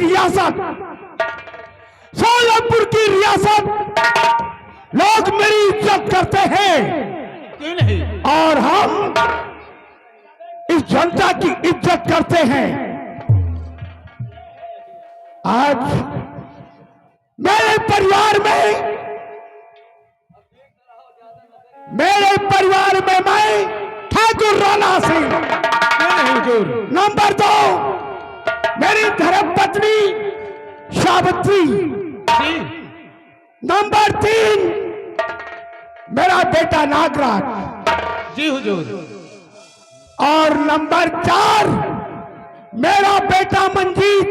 रियासत, सोलमपुर की रियासत लोग मेरी इज्जत करते हैं। क्यों नहीं? और हम इस जनता की इज्जत करते हैं। आज मेरे परिवार में मैं ठाकुर राणा सिंह। क्यों नहीं हुजूर? नंबर 2 मेरी धर्मपत्नी सावित्री। जी नंबर 3 मेरा बेटा नागराज। जी हुजूर। और नंबर 4 मेरा बेटा मंजीत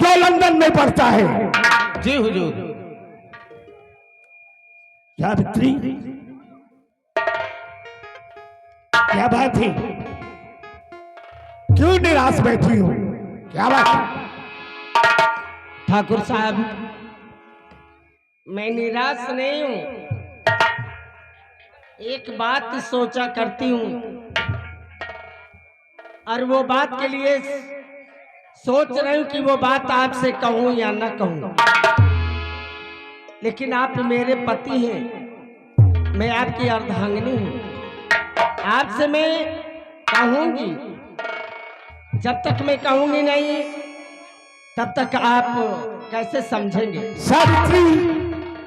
जो लंदन में पढ़ता है। जी हुजूर। सावित्री, क्या बात है? क्यों निराश बैठी हो? क्या बात है? ठाकुर साहब, मैं निराश नहीं हूं। एक बात सोचा करती हूं और वो बात के लिए सोच रही हूं कि वो बात आपसे कहूं या ना कहूं। लेकिन आप मेरे पति हैं, मैं आपकी अर्धांगिनी हूं। आपसे मैं कहूंगी, जब तक मैं कहूंगी नहीं तब तक आप कैसे समझेंगे? सावित्री,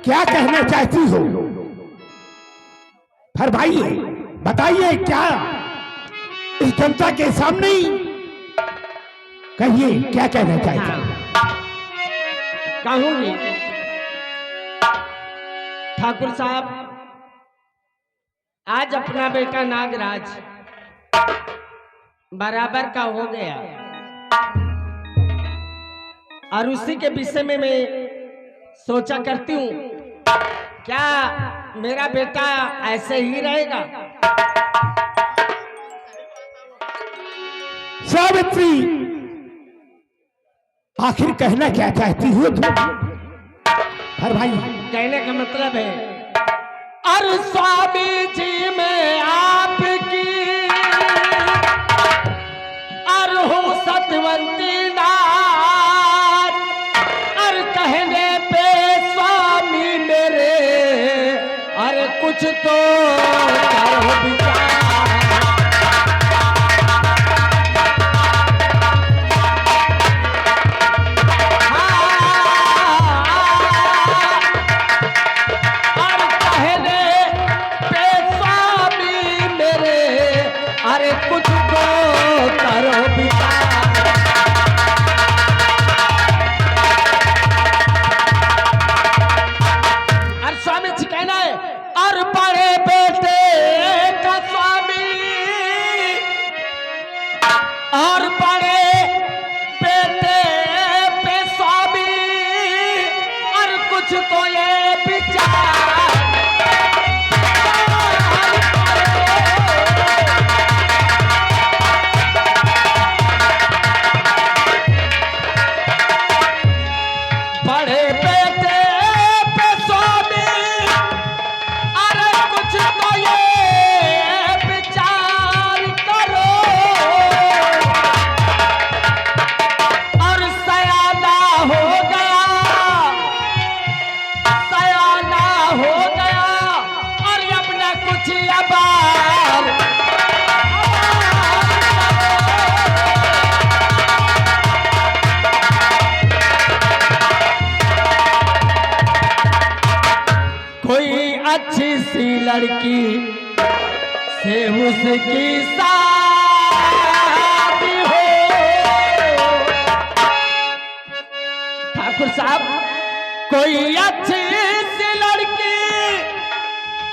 क्या कहना चाहती हो? फरमाइए, बताइए, क्या इस जनता के सामने कहिए, क्या कहना चाहती हो? कहूंगी। ठाकुर साहब, आज अपना बेटा नागराज बराबर का हो गया और उसी के विषय में मैं सोचा करती हूँ, क्या मेरा बेटा ऐसे ही रहेगा? सावित्री, आखिर कहना क्या चाहती हो तुम? फरमाइए। कहने का मतलब है, और स्वामी जी में आपकी और हूँ सतवंती नाथ, और कहने पे स्वामी मेरे अरे कुछ तो करो विचार। कुछ तो करो विचार। और स्वामी जी कहना है, और बड़े बेटे का स्वामी, और बड़े बेटे पे स्वामी, और कुछ तो ये विचार। अच्छी सी लड़की से उसकी शादी हो। ठाकुर साहब, कोई अच्छी सी लड़की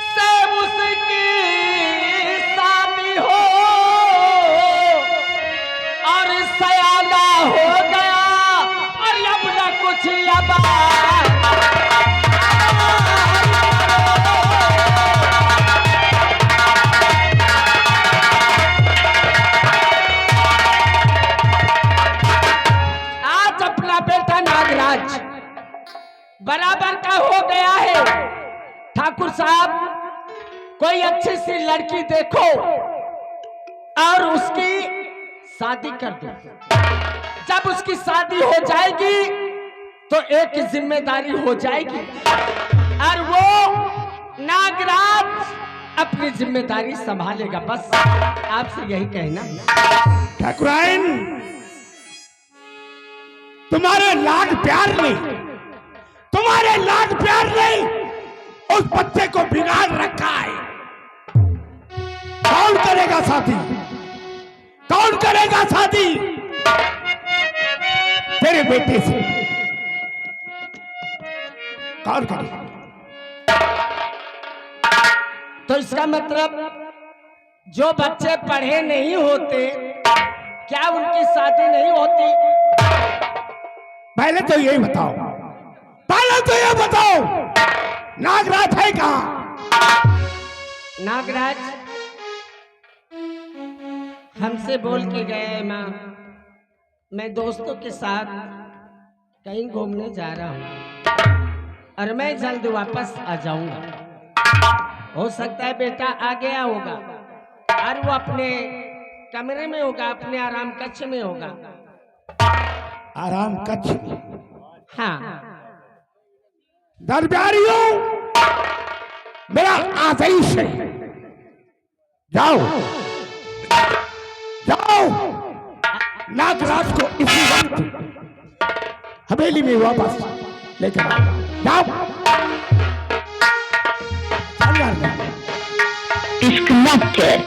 से उसकी शादी हो और सयाना हो गया और अपना कुछ बराबर का हो गया है। ठाकुर साहब, कोई अच्छी सी लड़की देखो और उसकी शादी कर दो। जब उसकी शादी हो जाएगी तो एक जिम्मेदारी हो जाएगी और वो नागराज अपनी जिम्मेदारी संभालेगा। बस आपसे यही कहना। ठाकुराइन, तुम्हारे लाख प्यार नहीं, तुम्हारे लाख प्यार नहीं उस बच्चे को बिगाड़ रखा है। कौन करेगा शादी? कौन करेगा शादी तेरे बेटे से? कौन करेगा? तो इसका मतलब जो बच्चे पढ़े नहीं होते क्या उनकी शादी नहीं होती? पहले तो यही बताओ, पहले तो ये बताओ, नागराज है कहाँ? नागराज हमसे बोल के गए माँ, मैं दोस्तों के साथ कहीं घूमने जा रहा हूँ और मैं जल्द वापस आ जाऊंगा। हो सकता है बेटा आ गया होगा और वो अपने कमरे में होगा, अपने आराम कक्ष में होगा। आराम कक्ष में? हाँ। दरबारियों, मेरा आदेश है, जाओ जाओ, नागराज को इसी वक्त हवेली में वापस लेकर आओ। जाओ। Disconnected.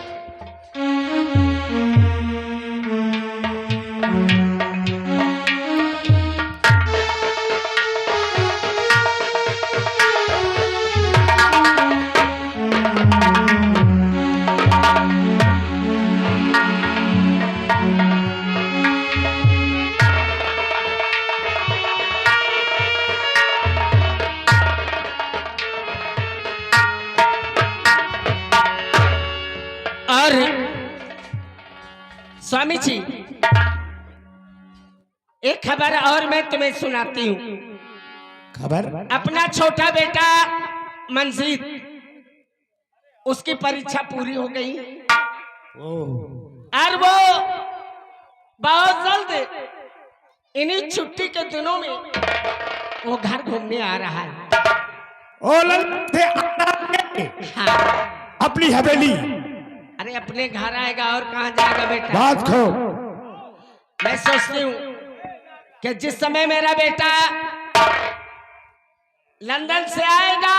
और स्वामी जी एक खबर और मैं तुम्हें सुनाती हूँ। खबर? अपना छोटा बेटा मंजीत, उसकी परीक्षा पूरी हो गई और वो बहुत जल्द इन्हीं छुट्टी के दिनों में वो घर घूमने आ रहा है। हाँ। अपनी हवेली? अरे अपने घर आएगा और कहाँ जाएगा बेटा? बात खो। मैं सोचती हूँ कि जिस समय मेरा बेटा लंदन से आएगा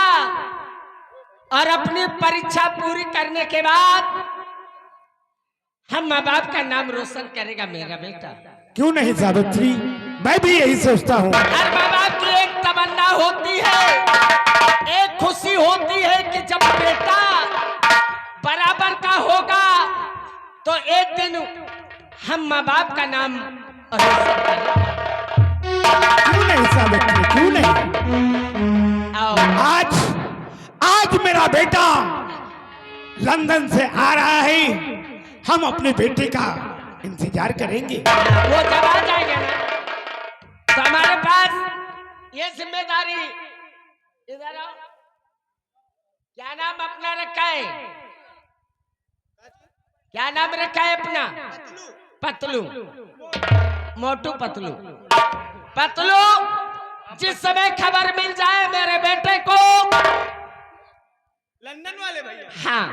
और अपनी परीक्षा पूरी करने के बाद हम माँ बाप का नाम रोशन करेगा मेरा बेटा। क्यों नहीं सावित्री, मैं भी यही सोचता हूँ। हर माँ बाप की एक तमन्ना होती है, एक खुशी होती है कि जब बेटा बराबर का होगा तो एक दिन हम माँ बाप का नाम रोशन करेंगे। क्यों नहीं सावित्री, क्यों नहीं? आज मेरा बेटा लंदन से आ रहा है, हम अपने बेटे का इंतजार करेंगे। वो जब आ जाएगा ना तो हमारे पास ये जिम्मेदारी। इधर आओ। क्या नाम अपना रखा है? क्या नाम रखा है अपना? पतलू। मोटू पतलू। पतलू, जिस समय खबर मिल जाए मेरे बेटे को लंदन वाले भैया, हाँ,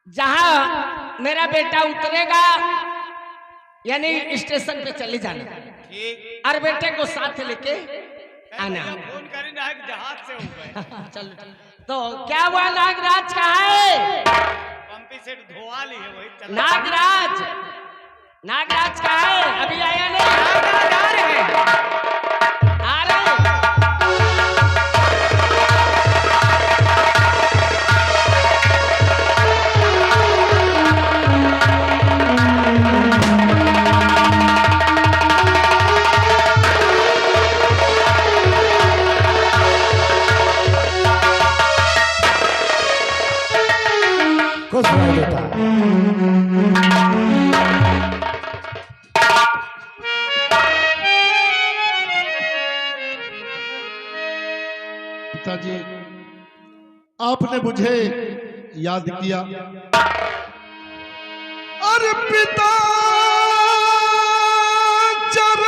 जहां मेरा बेटा उतरेगा यानी स्टेशन पे चले जाना और बेटे को साथ लेके आना। फोन करें जहाज से हो गए। चलो। तो क्या हुआ? नागराज कहाँ है? पंपी सेट धोआ ली है वही। नागराज, नागराज कहाँ है? अभी आया नहीं? आ रहे हैं, आ रहे हैं। खुश रहो बेटा। पिताजी, आपने मुझे याद किया। अरे पिता चरण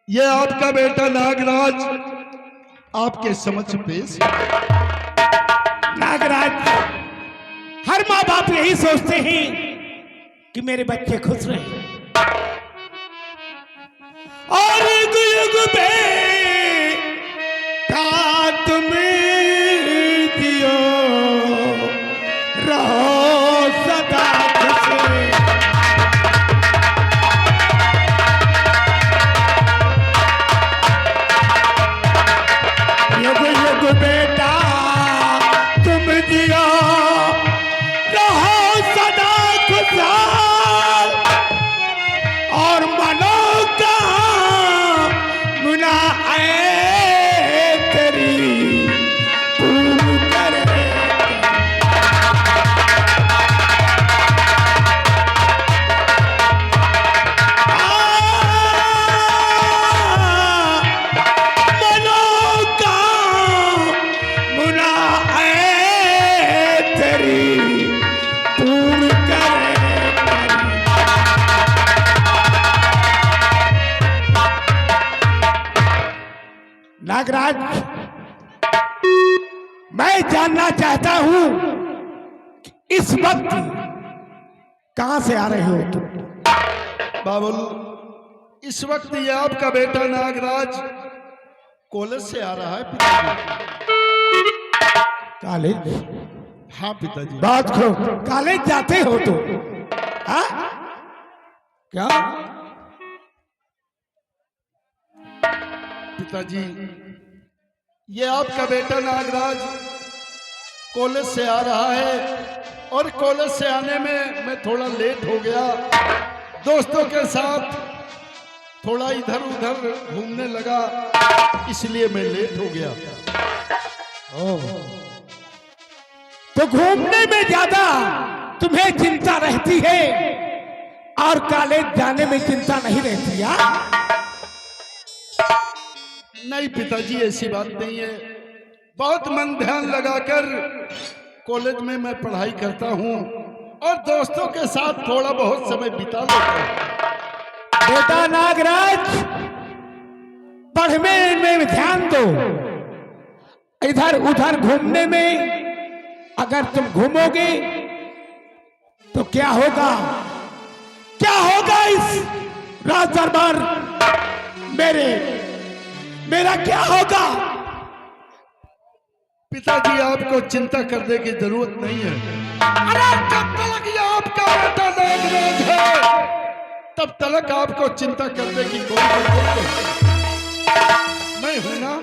ये आपका बेटा नागराज आपके समक्ष पेश है। नागराज, हर माँ बाप यही सोचते हैं कि मेरे बच्चे खुश रहे और युग युग बेटा तुम जियो रहो सदा खुश। युग युग बेटा तुम जियो रहो सदा खुशहाल और मनोकामना है तेरी पूरी करे। मनोकामना है तेरी पूरी करे। नागराज, मैं जानना चाहता हूं कि इस वक्त कहां से आ रहे हो तुम? बाबुल, इस वक्त ये आपका बेटा नागराज कॉलेज से आ रहा है पिताजी। कॉलेज? हाँ पिताजी। बात करो, कॉलेज जाते हो तुम? हाँ? क्या पिताजी, ये आपका बेटा नागराज कॉलेज से आ रहा है और कॉलेज से आने में मैं थोड़ा लेट हो गया। दोस्तों के साथ थोड़ा इधर उधर घूमने लगा, इसलिए मैं लेट हो गया। तो घूमने में ज्यादा तुम्हें चिंता रहती है और कॉलेज जाने में चिंता नहीं रहती है? नहीं पिताजी, ऐसी बात नहीं है। बहुत मन ध्यान लगाकर कॉलेज में मैं पढ़ाई करता हूँ और दोस्तों के साथ थोड़ा बहुत समय बिता लेता हूँ। बेटा नागराज, पढ़ने में ध्यान दो, इधर उधर घूमने में अगर तुम घूमोगे तो क्या होगा? क्या होगा इस राज दरबार मेरा क्या होगा? पिताजी, आपको चिंता करने की जरूरत नहीं है। अरे जब तक ये आपका बेटा नागराज है तब तक आपको चिंता करने की कोई जरूरत नहीं। मैं हूं ना,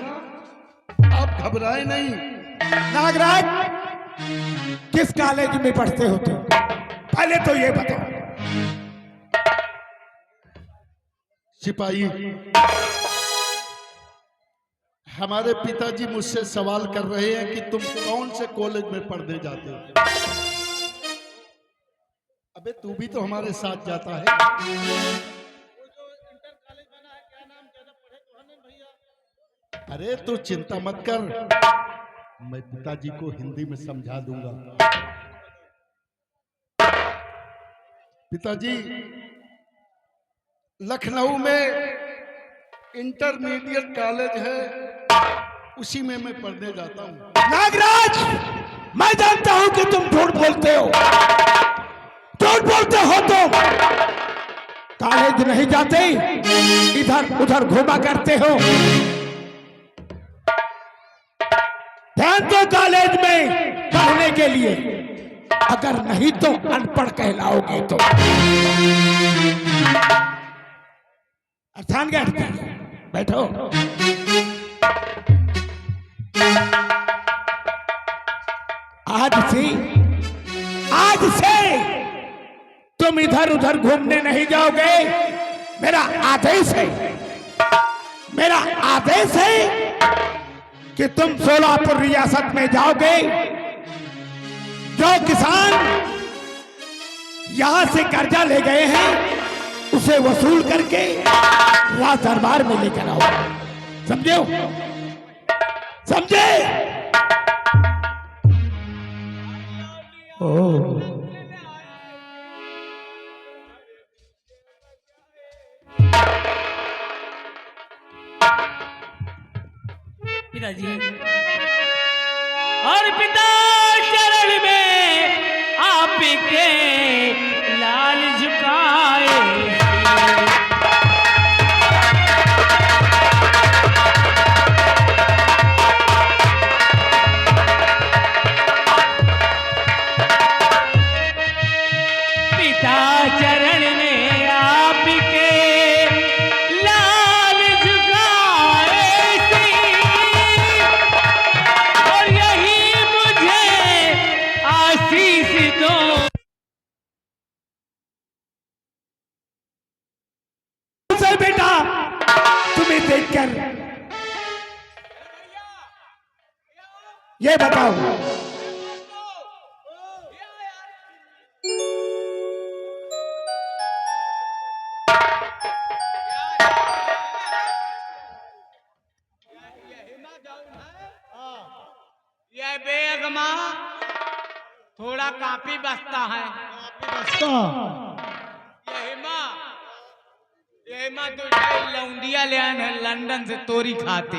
आप घबराए नहीं। नागराज, किस कॉलेज में पढ़ते हो तुम? पहले तो ये बताओ। सिपाही, हमारे पिताजी मुझसे सवाल कर रहे हैं कि तुम कौन से कॉलेज में पढ़ने जाते हो। अबे तू भी तो हमारे साथ जाता है। अरे तू चिंता मत कर, मैं पिताजी को हिंदी में समझा दूंगा। पिताजी, लखनऊ में इंटरमीडिएट कॉलेज है, उसी में मैं पढ़ने जाता हूँ। नागराज, मैं जानता हूं कि तुम झूठ बोलते हो, झूठ बोलते हो तुम। कॉलेज नहीं जाते, इधर उधर घूमा करते हो। ध्यान दो कॉलेज में पढ़ने के लिए, अगर नहीं तो अनपढ़ कहलाओगे। तो अर्थान गया, बैठो। आज से तुम इधर उधर घूमने नहीं जाओगे। मेरा आदेश है, मेरा आदेश है कि तुम सोलापुर रियासत में जाओगे। जो किसान यहां से कर्जा ले गए हैं उसे वसूल करके राज दरबार में लेकर आओ। समझे? समझे? पिताजी और पिता चरण में आपके लाल झुकाए पिता चरण में आपके लाल झुकाए और यही मुझे आशीष दो। सर बेटा तुम्हें देखकर ये बताओ ये बेगमा थोड़ा काफी बसता है। यही माँ तो लौंडिया ले आए हैं लंदन से तोरी खाते।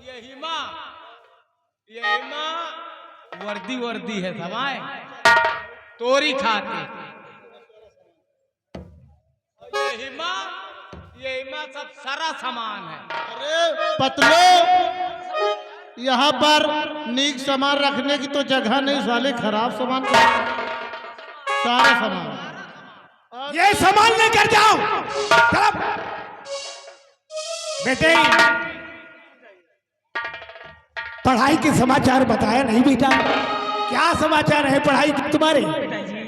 यही माँ वर्दी है सवाए तोरी खाते। यही माँ सब सारा सामान है। अरे पतलो, यहाँ पर नीक सामान रखने की तो जगह नहीं, साले खराब सामान सारा सामान ये सामान लेकर जाओ। चलो बेटे पढ़ाई के समाचार बताया नहीं बेटा, क्या समाचार है पढ़ाई की तुम्हारे? पिताजी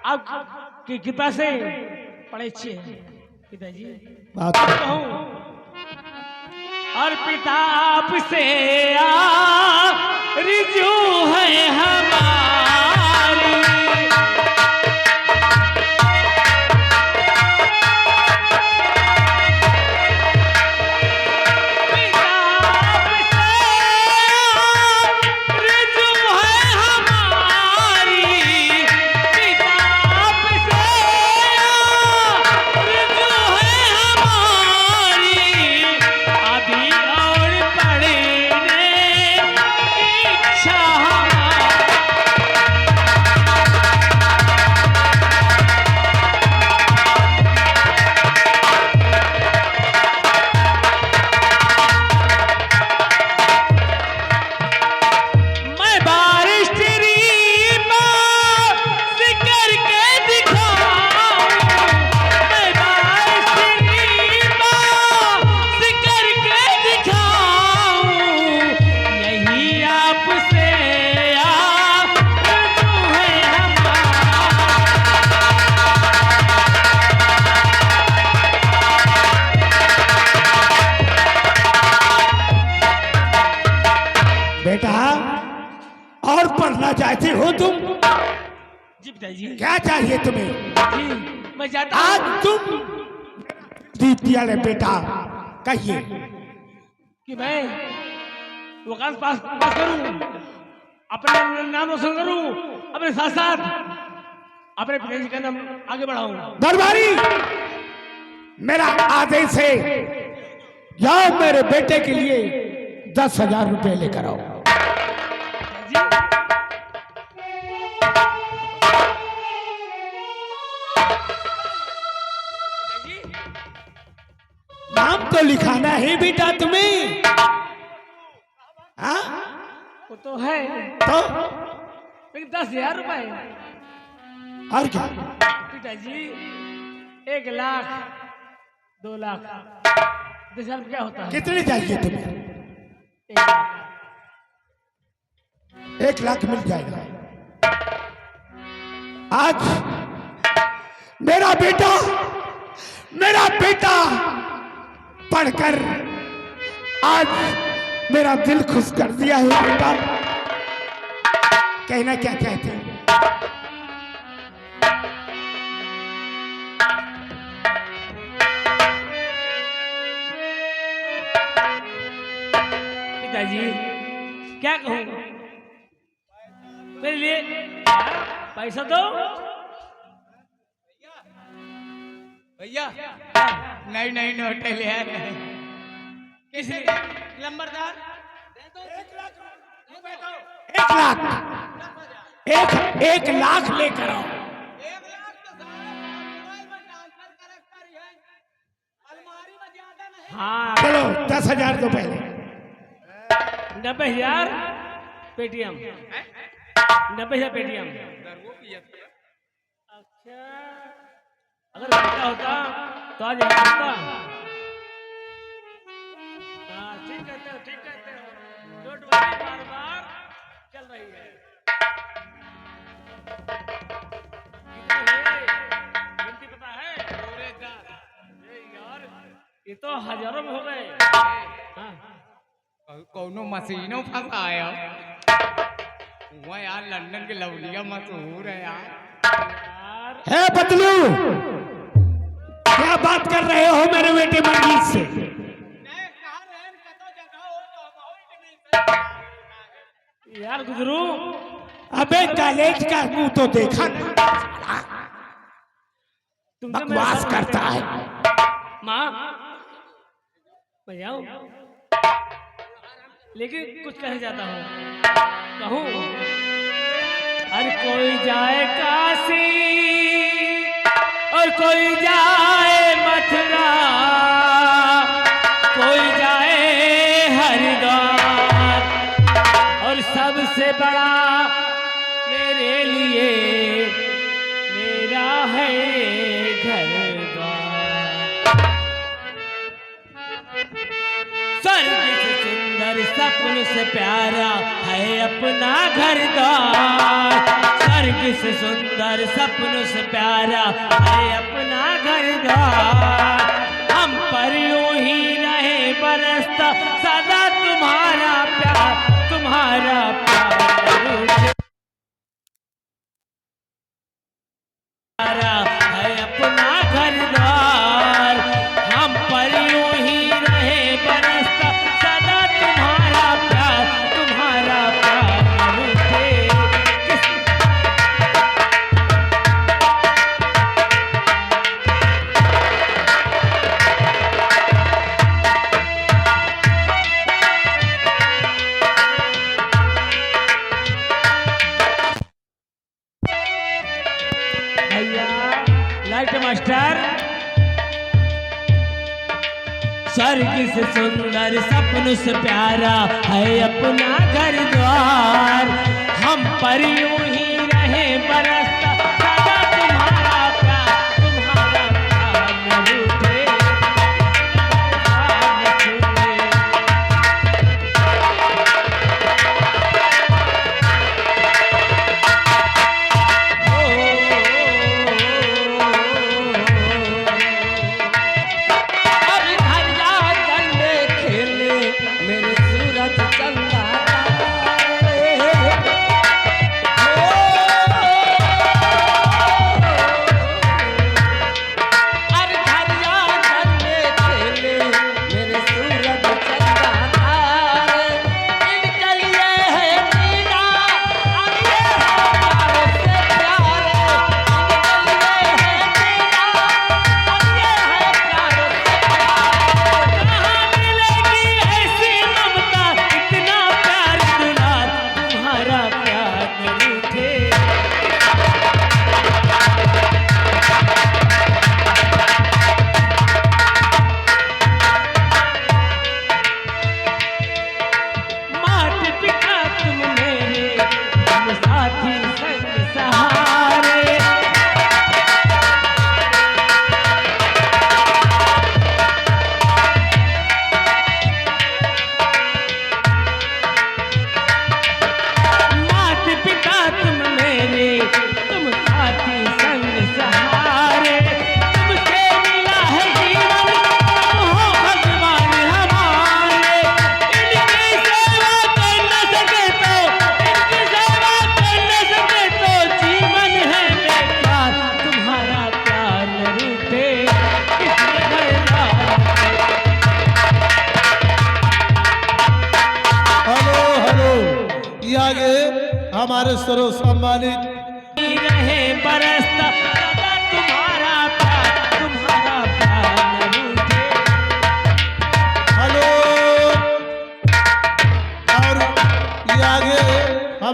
आपकी कृपा से पढ़े अच्छे हैं पिताजी। बात कहूं और पिता आपसे रिजू है हमारी पिता आपसे रिजू है हमारी पिता आपसे रिजू है हमारी अभी और पढ़ने की इच्छा मैं बारिश तेरी बात करके दिखाऊं मैं बारिश तेरी बात करके दिखाऊं यही आपसे आरज़ू है हमारी बेटा और पढ़ना चाहते हो तुम? जी पिताजी क्या चाहिए तुम्हें? जी मैं जाता आज हूं तुम विद्यालय बेटा कहिए। कि मैं वकालत पास करूं अपने नाम रोशन करूं अपने साथ साथ अपने पिताजी का नाम आगे बढ़ाऊं। दरबारी मेरा आदेश है, जाओ मेरे बेटे के लिए 10,000 रुपए लेकर आओ। जी नाम तो लिखाना है बेटा तुम्हें, हाँ? वो तो है तो लेकिन 10,000 रुपए और क्या? पिताजी 1 लाख 2 लाख 10,000 क्या होता है? कितने चाहिए तुम्हें? 1 लाख 1 लाख मिल जाएगा। आज मेरा बेटा पढ़कर आज मेरा दिल खुश कर दिया है बेटा। कहना क्या कहते हैं? पिताजी क्या कहूँ मेरे लिए पैसा दो भैया नहीं नहीं नोट ले आए नहीं। किसी लंबरदार 1 लाख लेकर आओ। 1 लाख तो मोबाइल में ट्रांसफर कर है, अलमारी में ज्यादा नहीं। हाँ चलो 10,000 दो पहले। 90,000 पेटीएम, 90,000 पेटीएम। अच्छा अगर बेटा होता तो आज यहाँ होता। हाँ ठीक कहते हो, ठीक कहते हो। डोंट वरी, बार बार चल रही है। गिनती पता है? ए यार ये तो हजारों में हो गए। हाँ कौनो मशीनों फंसाया हुआ यार। लंदन के लवलिया मशहूर है यार। है पतलू, क्या बात कर रहे हो मेरे बेटे मंजीत से? यार गुजरू अबे कॉलेज का मुंह तो देखा ना, तुम तो मेरे बकवास साथ करता है। माँ मैं जाऊं, लेकिन कुछ कहना चाहता हूँ। कहूँ हर कोई जाए काशी और कोई जाए मथुरा, कोई जाए हरिद्वार, और सबसे बड़ा मेरे लिए मेरा है घर द्वार। स्वर्ग से सुंदर सपन से प्यारा है अपना घर द्वार। स्वर्ग से सुंदर सपन से प्यारा है अपना घर द्वार। हम पर यूं ही रहे बरसता सदा तुम्हारा प्यार, तुम्हारा प्यार है अपना घर द्वार। हम पर यूं ही रहे बरसता सदा तुम्हारा प्यार, तुम्हारा प्यार रूठे। भैया लाइट मास्टर। स्वर्ग से सुंदर सपन से प्यारा है अपना घर द्वार। हम पर यूं ही रहे बरसता सदा तुम्हारा प्यार, तुम्हारा प्यार न रूठे, प्यार न छूटे। अब घर जा डंडे खेले मेरे सूरज चंदा अरे घर जा डंडे खेले मेरे सूरज चंदा तारे। इनके लिए है मीना अब ये हमारे से प्यारे। इनके लिए है मीना अब ये है प्यारे से प्यारे। कहाँ मिलेगी ऐसी ममता, इतना प्यार दुलार, तुम्हारा प्यार न रूठे। माता पिता तुम मेरे, तुम साथी संग सहारे। माता पिता तुम मेरे, तुम साथी संग सहारे। तुमसे मिला है जीवन, तुम हो भगवान हमारे। इनकी सेवा कर न सके तो, इनकी सेवा कर न सके तो जीवन है बेकार, तुम्हारा प्यार न रूठे। किसने घरदार हेलो हेलो, ये आगे हमारे सर्व सम्मानित रहे बरसता सदा तुम्हारा प्यार, तुम्हारा प्यार न रूठे।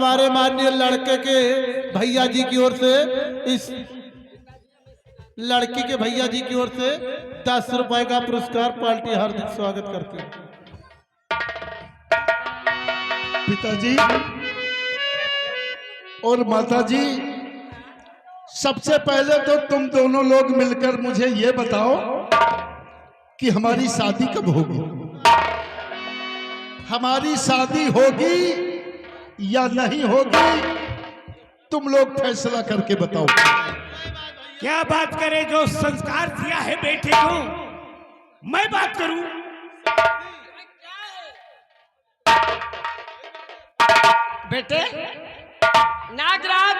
हमारे माननीय लड़के के भैया जी की ओर से, इस लड़की के भैया जी की ओर से 10 रुपए का पुरस्कार पार्टी हार्दिक स्वागत करती है। पिताजी और माताजी, सबसे पहले तो तुम दोनों लोग मिलकर मुझे ये बताओ कि हमारी शादी कब होगी। हमारी शादी होगी या नहीं होगी, तुम लोग फैसला करके बताओ। क्या बात करे, जो संस्कार दिया है बेटे को, मैं बात करूं? बेटे नागराज,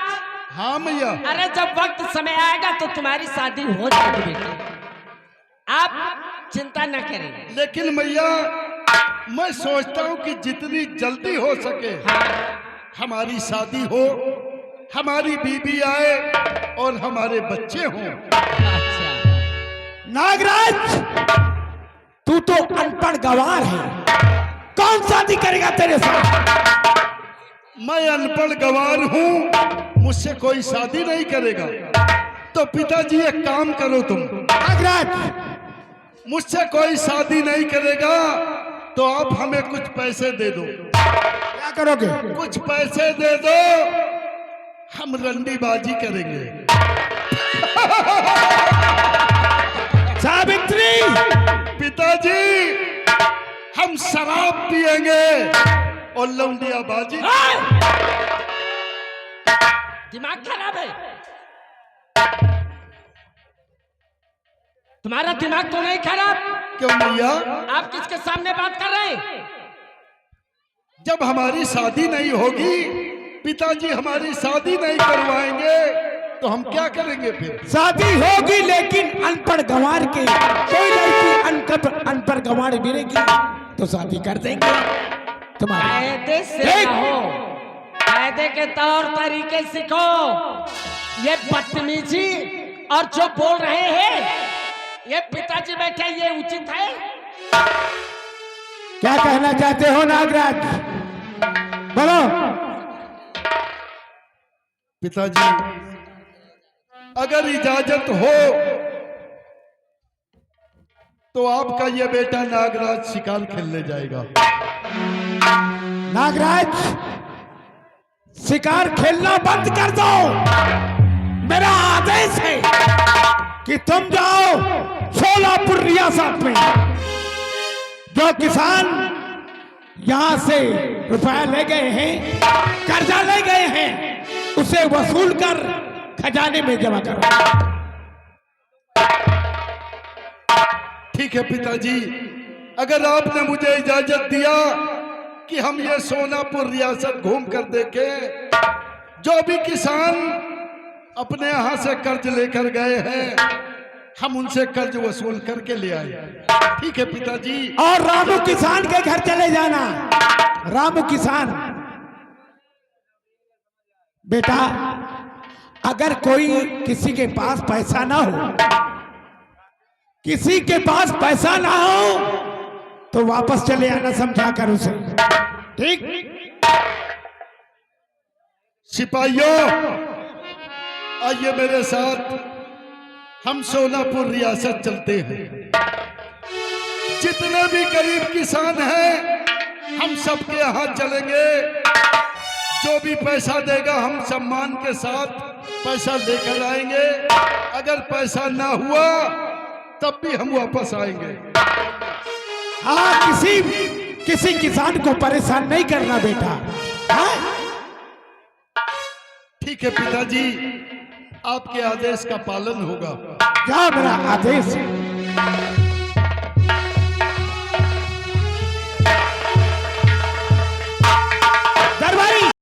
हाँ मैया। अरे जब वक्त समय आएगा तो तुम्हारी शादी हो जाएगी बेटे, आप चिंता न करें। लेकिन मैया, मैं सोचता हूं कि जितनी जल्दी हो सके हमारी शादी हो, हमारी बीबी आए और हमारे बच्चे हों। अच्छा नागराज, तू तो अनपढ़ गंवार है, कौन शादी करेगा तेरे साथ? मैं अनपढ़ गंवार हूं, मुझसे कोई शादी नहीं करेगा। तो पिताजी एक काम करो तुम, नागराज, मुझसे कोई शादी नहीं करेगा तो आप हमें कुछ पैसे दे दो। क्या करोगे? कुछ पैसे दे दो, हम रंडीबाजी करेंगे। सावित्री, पिताजी, हम शराब पिएंगे और लौंडियाबाजी। दिमाग खराब है तुम्हारा? दिमाग तो नहीं खराब? क्यों भैया? आप किसके सामने बात कर रहे हैं? जब हमारी शादी नहीं होगी, पिताजी हमारी शादी नहीं करवाएंगे तो हम क्या करेंगे फिर? शादी होगी लेकिन अनपढ़ गंवार के, कोई लड़की अनपढ़ गंवार मिलेगी तो शादी कर देंगे तुम्हारे। कायदे से रहो, कायदे के तौर तरीके सीखो। ये बदतमीजी और जो बोल रहे हैं ये पिताजी बैठे, ये उचित है? क्या कहना चाहते हो नागराज, बोलो। पिताजी, अगर इजाजत हो तो आपका ये बेटा नागराज शिकार खेलने जाएगा। नागराज, शिकार खेलना बंद कर दो। मेरा आदेश है कि तुम जाओ सोलापुर रियासत में, जो किसान यहां से रुपया ले गए हैं, कर्जा ले गए हैं, उसे वसूल कर खजाने में जमा करो। ठीक है पिताजी, अगर आपने मुझे इजाजत दिया कि हम ये सोनापुर रियासत घूम कर देखें, जो भी किसान अपने यहां से कर्ज लेकर गए हैं हम उनसे कर्ज वसूल करके ले आए। ठीक है पिताजी। और रामू किसान के घर चले जाना। रामू किसान, बेटा, अगर कोई किसी के पास पैसा ना हो, किसी के पास पैसा ना हो तो वापस चले आना, समझा कर उसे। ठीक? सिपाहियों, आइए मेरे साथ, हम सोनापुर रियासत चलते हैं। जितने भी गरीब किसान हैं हम सबके यहाँ चलेंगे। जो भी पैसा देगा हम सम्मान के साथ पैसा लेकर आएंगे। अगर पैसा ना हुआ तब भी हम वापस आएंगे। हाँ, किसी किसान को परेशान नहीं करना बेटा। हाँ? ठीक है पिताजी, आपके आदेश का पालन होगा। क्या मेरा आदेश है?